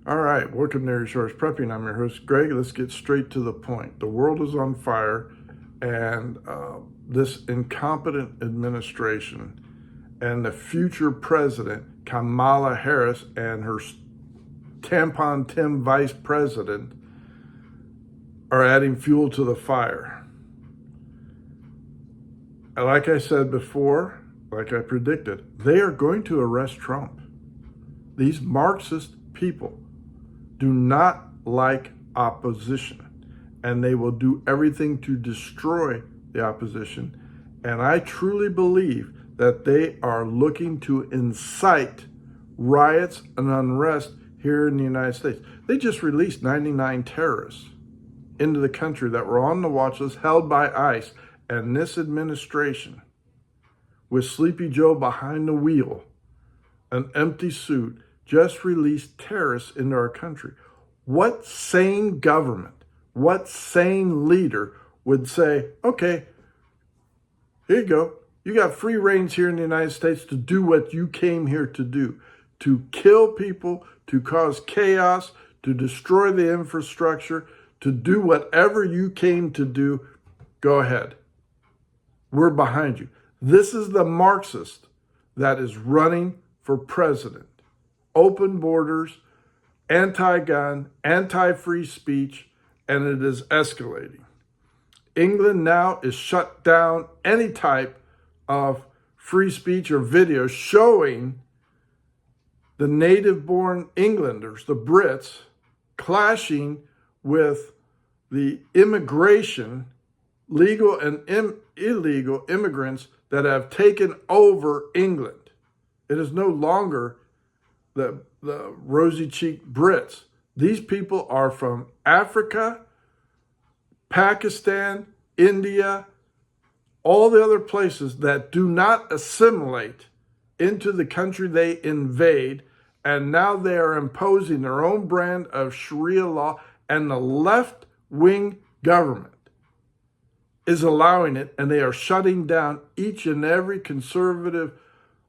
All right, welcome to Resource Prepping. I'm your host, Greg. Let's get straight to the point. The world is on fire, and this incompetent administration and the future president, Kamala Harris, and her tampon Tim vice president are adding fuel to the fire. Like I said before, like I predicted, they are going to arrest Trump. These Marxist people do not like opposition, and they will do everything to destroy the opposition. And I truly believe that they are looking to incite riots and unrest here in the United States. They just released 99 terrorists into the country that were on the watch list, held by ICE, and this administration, with Sleepy Joe behind the wheel, an empty suit, just released terrorists into our country. What sane government, what sane leader would say, okay, here you go. You got free reins here in the United States to do what you came here to do, to kill people, to cause chaos, to destroy the infrastructure, to do whatever you came to do. Go ahead. We're behind you. This is the Marxist that is running for president. Open borders, anti-gun, anti-free speech, and it is escalating. England now is shut down any type of free speech or video showing the native-born Englanders, the Brits, clashing with the immigration, legal and illegal immigrants that have taken over England. It is no longer the rosy-cheeked Brits. These people are from Africa, Pakistan, India, all the other places that do not assimilate into the country they invade, and now they are imposing their own brand of Sharia law, and the left-wing government is allowing it, and they are shutting down each and every conservative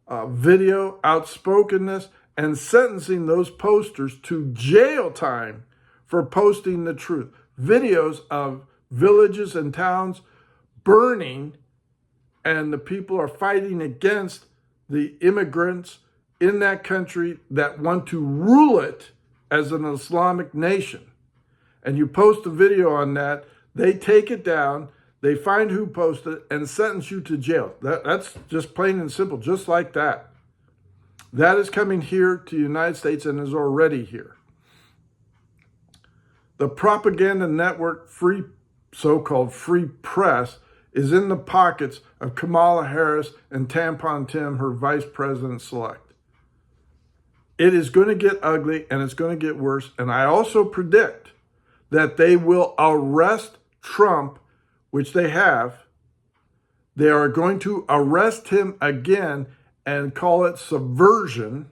video, outspokenness, and sentencing those posters to jail time for posting the truth. Videos of villages and towns burning, and the people are fighting against the immigrants in that country that want to rule it as an Islamic nation. And you post a video on that, they take it down, they find who posted it, and sentence you to jail. That's just plain and simple, just like that. That is coming here to the United States and is already here. The propaganda network, so-called free press, is in the pockets of Kamala Harris and Tampon Tim, her vice president-select. It is going to get ugly, and it's going to get worse. And I also predict that they will arrest Trump, which they have. They are going to arrest him again and call it subversion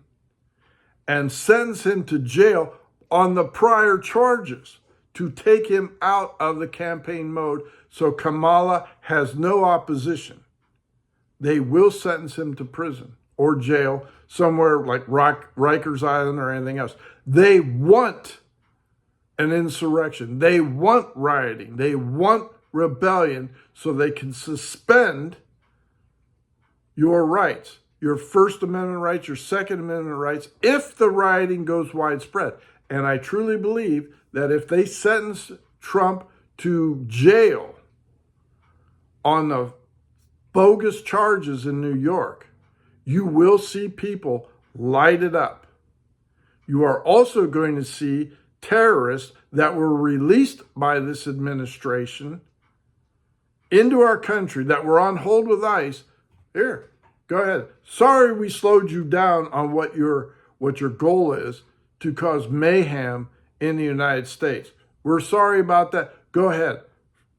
and sentence him to jail on the prior charges to take him out of the campaign mode so Kamala has no opposition. They will sentence him to prison or jail somewhere like Rikers Island or anything else. They want an insurrection. They want rioting. They want rebellion so they can suspend your rights, your First Amendment rights, your Second Amendment rights, if the rioting goes widespread. And I truly believe that if they sentence Trump to jail on the bogus charges in New York, you will see people light it up. You are also going to see terrorists that were released by this administration into our country that were on hold with ICE. Here, go ahead. Sorry we slowed you down on what your goal is to cause mayhem in the United States. We're sorry about that. Go ahead.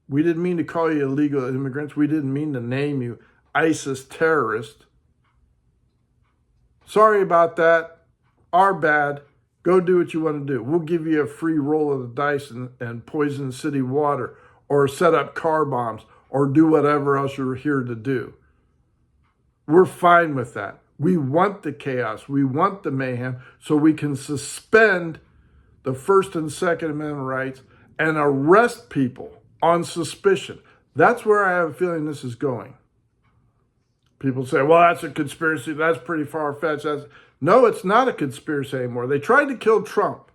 We didn't mean to call you illegal immigrants. We didn't mean to name you ISIS terrorist. Sorry about that. Our bad. Go do what you want to do. We'll give you a free roll of the dice and poison city water, or set up car bombs, or do whatever else you're here to do. We're fine with that. We want the chaos. We want the mayhem so we can suspend the First and Second Amendment rights and arrest people on suspicion. That's where I have a feeling this is going. People say, well, that's a conspiracy. That's pretty far-fetched. No, it's not a conspiracy anymore. They tried to kill Trump,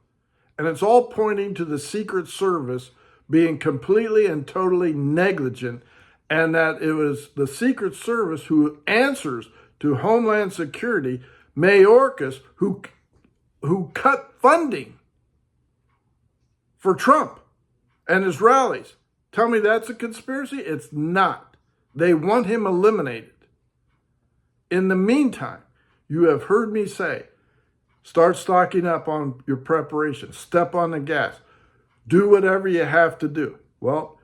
and it's all pointing to the Secret Service being completely and totally negligent, and that it was the Secret Service who answers to Homeland Security, Mayorkas, who cut funding for Trump and his rallies. Tell me that's a conspiracy? It's not. They want him eliminated. In the meantime, you have heard me say, start stocking up on your preparation. Step on the gas. Do whatever you have to do. Well,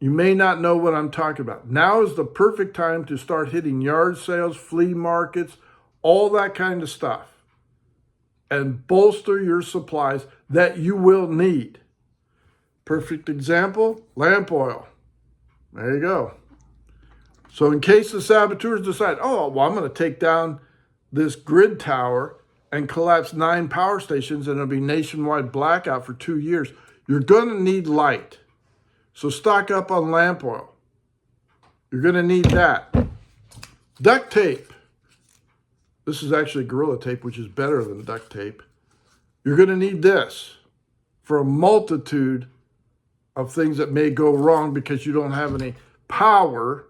you may not know what I'm talking about. Now is the perfect time to start hitting yard sales, flea markets, all that kind of stuff, and bolster your supplies that you will need. Perfect example, lamp oil. There you go. So in case the saboteurs decide, oh, well, I'm going to take down this grid tower and collapse 9 power stations and it'll be nationwide blackout for 2 years, you're going to need light. So stock up on lamp oil. You're going to need that. Duct tape. This is actually Gorilla Tape, which is better than duct tape. You're going to need this for a multitude of things that may go wrong because you don't have any power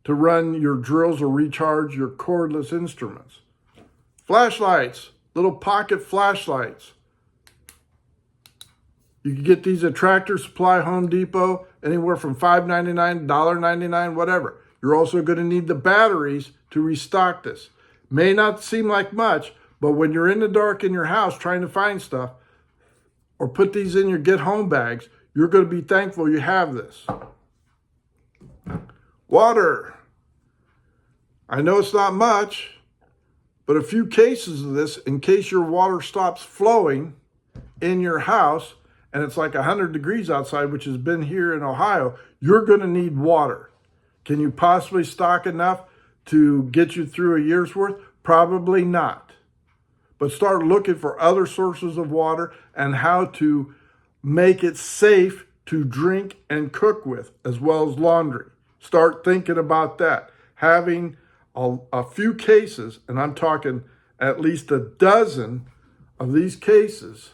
to run your drills or recharge your cordless instruments. Flashlights, little pocket flashlights. You can get these at Tractor Supply, Home Depot, anywhere from $5.99, $1.99, whatever. You're also going to need the batteries to restock this. May not seem like much, but when you're in the dark in your house trying to find stuff, or put these in your get home bags, you're going to be thankful you have this. Water. I know it's not much, but a few cases of this in case your water stops flowing in your house and it's like 100 degrees outside, which has been here in Ohio, you're going to need water. Can you possibly stock enough to get you through a year's worth? Probably not. But start looking for other sources of water and how to make it safe to drink and cook with, as well as laundry. Start thinking about that. Having a few cases, and I'm talking at least a dozen of these cases,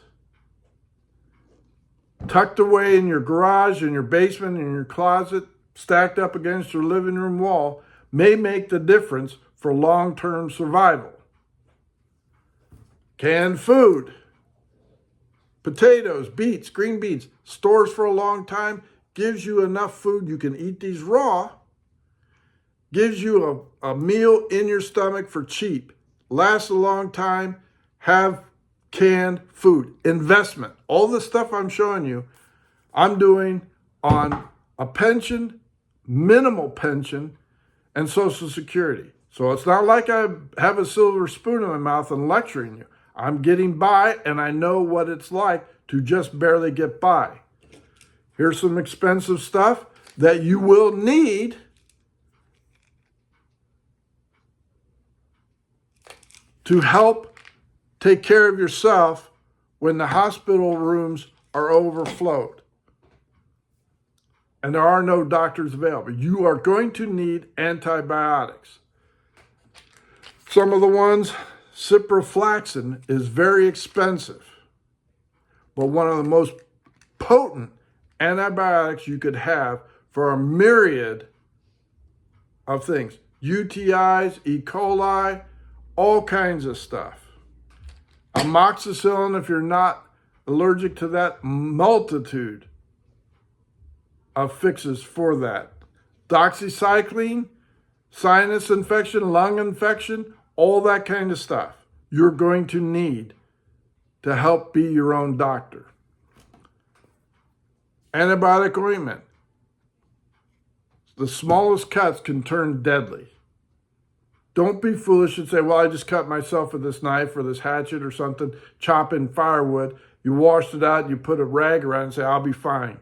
tucked away in your garage, in your basement, in your closet, stacked up against your living room wall, may make the difference for long-term survival. Canned food, potatoes, beets, green beans, stores for a long time, gives you enough food. You can eat these raw, gives you a meal in your stomach for cheap, lasts a long time. Have canned food. Investment. All the stuff I'm showing you, I'm doing on a pension, minimal pension, and Social Security. So it's not like I have a silver spoon in my mouth and lecturing you. I'm getting by, and I know what it's like to just barely get by. Here's some expensive stuff that you will need to help take care of yourself when the hospital rooms are overflowed and there are no doctors available. You are going to need antibiotics. Some of the ones, ciprofloxacin is very expensive, but one of the most potent antibiotics you could have for a myriad of things. UTIs, E. coli, all kinds of stuff. Amoxicillin, if you're not allergic to that, multitude of fixes for that. Doxycycline, sinus infection, lung infection, all that kind of stuff you're going to need to help be your own doctor. Antibiotic ointment. The smallest cuts can turn deadly. Don't be foolish and say, well, I just cut myself with this knife or this hatchet or something, chopping firewood. You washed it out, you put a rag around it and say, I'll be fine.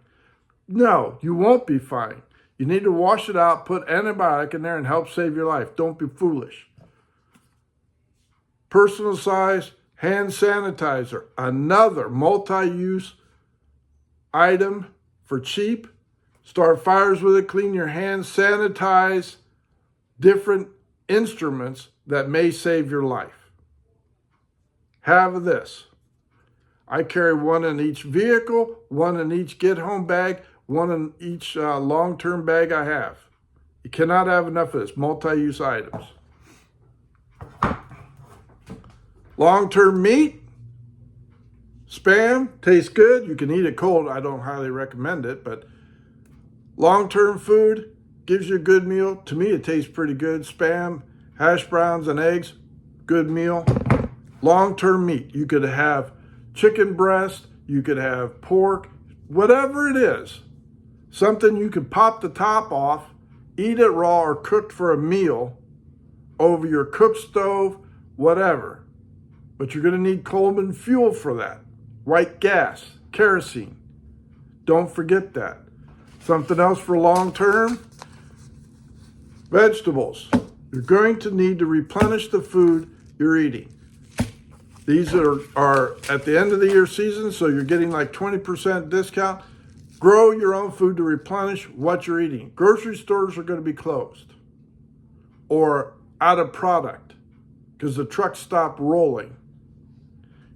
No, you won't be fine. You need to wash it out, put antibiotic in there and help save your life. Don't be foolish. Personal size Hand sanitizer, another multi-use item for cheap. Start fires with it, clean your hands, sanitize different instruments that may save your life. Have this. I carry one in each vehicle, one in each get-home bag, one in each long-term bag I have. You cannot have enough of this, multi-use items. Long-term meat, Spam, tastes good. You can eat it cold. I don't highly recommend it, but long-term food gives you a good meal. To me, it tastes pretty good. Spam, hash browns, and eggs, good meal. Long-term meat, you could have chicken breast, you could have pork, whatever it is. Something you could pop the top off, eat it raw or cooked for a meal over your cook stove, whatever. But you're going to need Coleman fuel for that. White gas, kerosene. Don't forget that. Something else for long term, vegetables. You're going to need to replenish the food you're eating. These are at the end of the year season, so you're getting like 20% discount. Grow your own food to replenish what you're eating. Grocery stores are going to be closed or out of product because the trucks stopped rolling.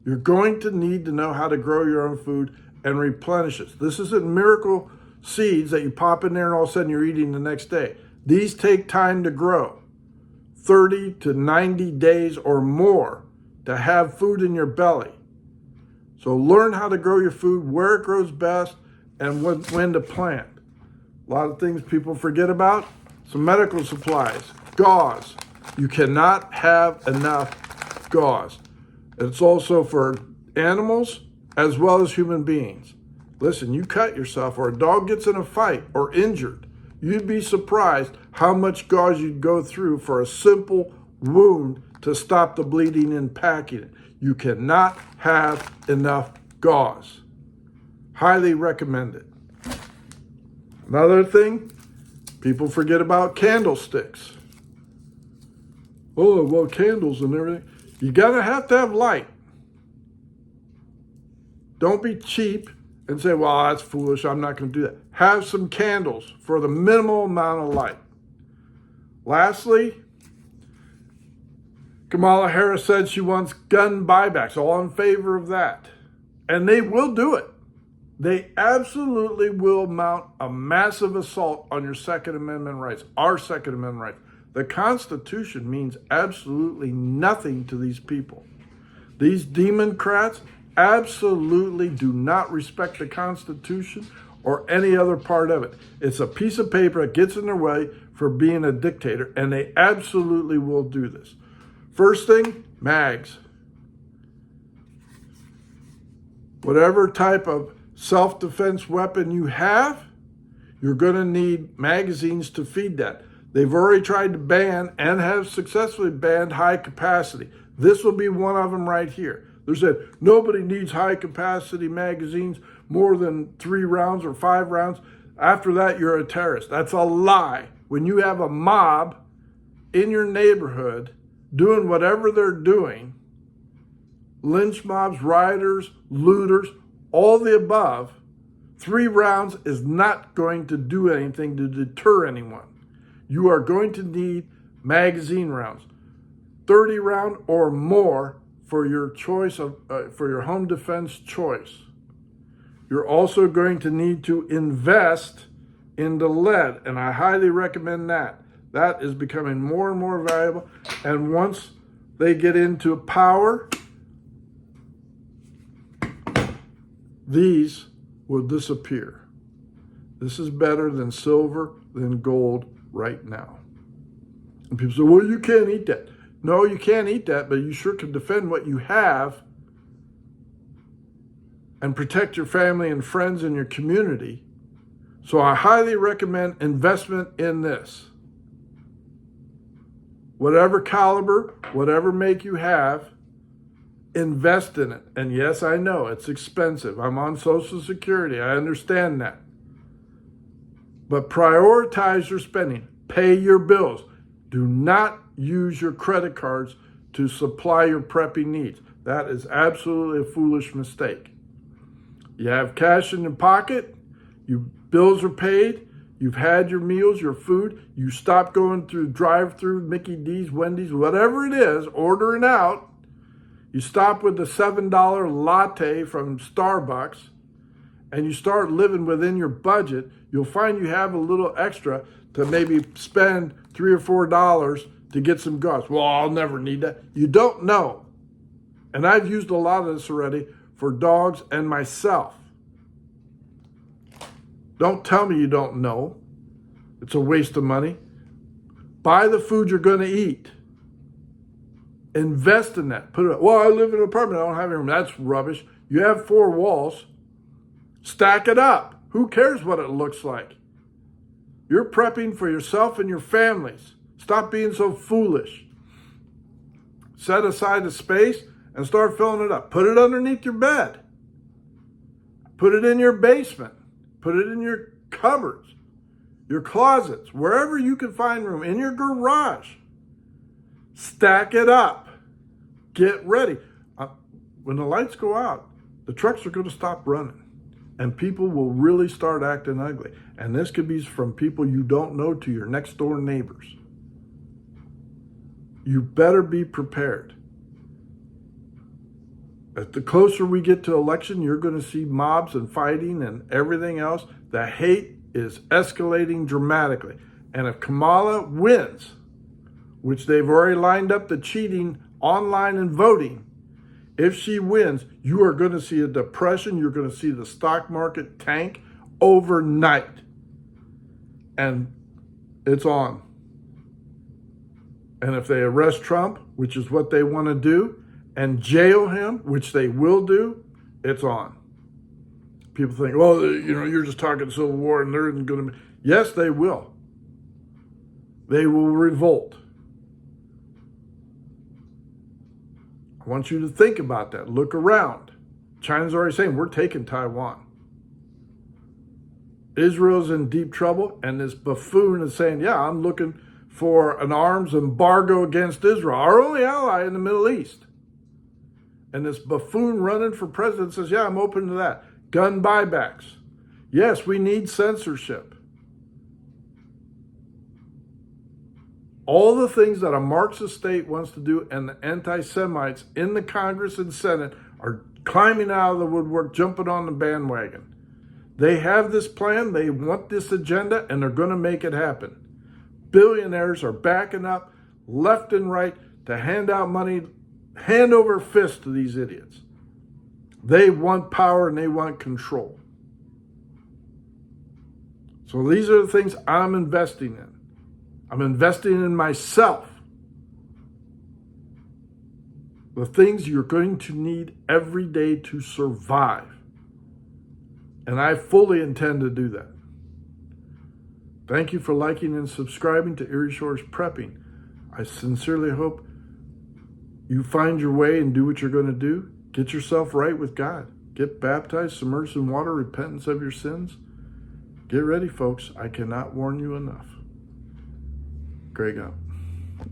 You're going to need to know how to grow your own food and replenish it. This isn't miracle seeds that you pop in there and all of a sudden you're eating the next day. These take time to grow, 30 to 90 days or more to have food in your belly. So learn how to grow your food, where it grows best, and when to plant. A lot of things people forget about. Some medical supplies, gauze. You cannot have enough gauze. It's also for animals as well as human beings. Listen, you cut yourself or a dog gets in a fight or injured, you'd be surprised how much gauze you'd go through for a simple wound to stop the bleeding and packing it. You cannot have enough gauze. Highly recommend it. Another thing, people forget about candlesticks. Oh, well, candles and everything. You gotta have to have light. Don't be cheap and say, well, that's foolish, I'm not gonna do that. Have some candles for the minimal amount of light. Lastly, Kamala Harris said she wants gun buybacks, all in favor of that. And they will do it. They absolutely will mount a massive assault on your Second Amendment rights, our Second Amendment rights. The Constitution means absolutely nothing to these people. These Democrats absolutely do not respect the Constitution or any other part of it. It's a piece of paper that gets in their way for being a dictator, and they absolutely will do this. First thing, mags. Whatever type of self-defense weapon you have, you're going to need magazines to feed that. They've already tried to ban and have successfully banned high capacity. This will be one of them right here. They said nobody needs high capacity magazines more than 3 rounds or 5 rounds. After that, you're a terrorist. That's a lie. When you have a mob in your neighborhood doing whatever they're doing, lynch mobs, rioters, looters, all the above, 3 rounds is not going to do anything to deter anyone. You are going to need magazine rounds, 30 round or more for your choice of for your home defense choice. You're also going to need to invest in the lead, and I highly recommend that. That is becoming more and more valuable, and once they get into power, these will disappear. This is better than silver, than gold right now. And people say, well, you can't eat that. No, you can't eat that, but you sure can defend what you have and protect your family and friends and your community. So I highly recommend investment in this. Whatever caliber, whatever make you have, invest in it. And yes, I know it's expensive. I'm on Social Security. I understand that. But prioritize your spending. Pay your bills. Do not use your credit cards to supply your prepping needs. That is absolutely a foolish mistake. You have cash in your pocket, your bills are paid, you've had your meals, your food, you stop going through drive-through, Mickey D's, Wendy's, whatever it is, ordering out. You stop with the $7 latte from Starbucks, and you start living within your budget. You'll find you have a little extra to maybe spend $3 or $4 to get some gas. Well, I'll never need that. You don't know. And I've used a lot of this already for dogs and myself. Don't tell me you don't know. It's a waste of money. Buy the food you're going to eat. Invest in that. Put it. Well, I live in an apartment. I don't have any room. That's rubbish. You have 4 walls. Stack it up. Who cares what it looks like? You're prepping for yourself and your families. Stop being so foolish. Set aside a space and start filling it up. Put it underneath your bed. Put it in your basement. Put it in your cupboards, your closets, wherever you can find room, in your garage. Stack it up. Get ready. When the lights go out, the trucks are going to stop running. And people will really start acting ugly. And this could be from people you don't know to your next door neighbors. You better be prepared. The closer we get to election, you're going to see mobs and fighting and everything else. The hate is escalating dramatically. And if Kamala wins, which they've already lined up the cheating online and voting, if she wins, you are going to see a depression. You're going to see the stock market tank overnight. And it's on. And if they arrest Trump, which is what they want to do, and jail him, which they will do, it's on. People think, well, you're just talking Civil War and they're going to be. Yes, they will. They will revolt. I want you to think about that. Look around. China's already saying, we're taking Taiwan. Israel's in deep trouble, and this buffoon is saying, yeah, I'm looking for an arms embargo against Israel, our only ally in the Middle East. And this buffoon running for president says, yeah, I'm open to that. Gun buybacks. Yes, we need censorship. All the things that a Marxist state wants to do, and the anti-Semites in the Congress and Senate are climbing out of the woodwork, jumping on the bandwagon. They have this plan, they want this agenda, and they're going to make it happen. Billionaires are backing up left and right to hand out money, hand over fist to these idiots. They want power and they want control. So these are the things I'm investing in. I'm investing in myself. The things you're going to need every day to survive. And I fully intend to do that. Thank you for liking and subscribing to Erie Shores Prepping. I sincerely hope you find your way and do what you're going to do. Get yourself right with God. Get baptized, submerged in water, repentance of your sins. Get ready, folks. I cannot warn you enough. Greg out.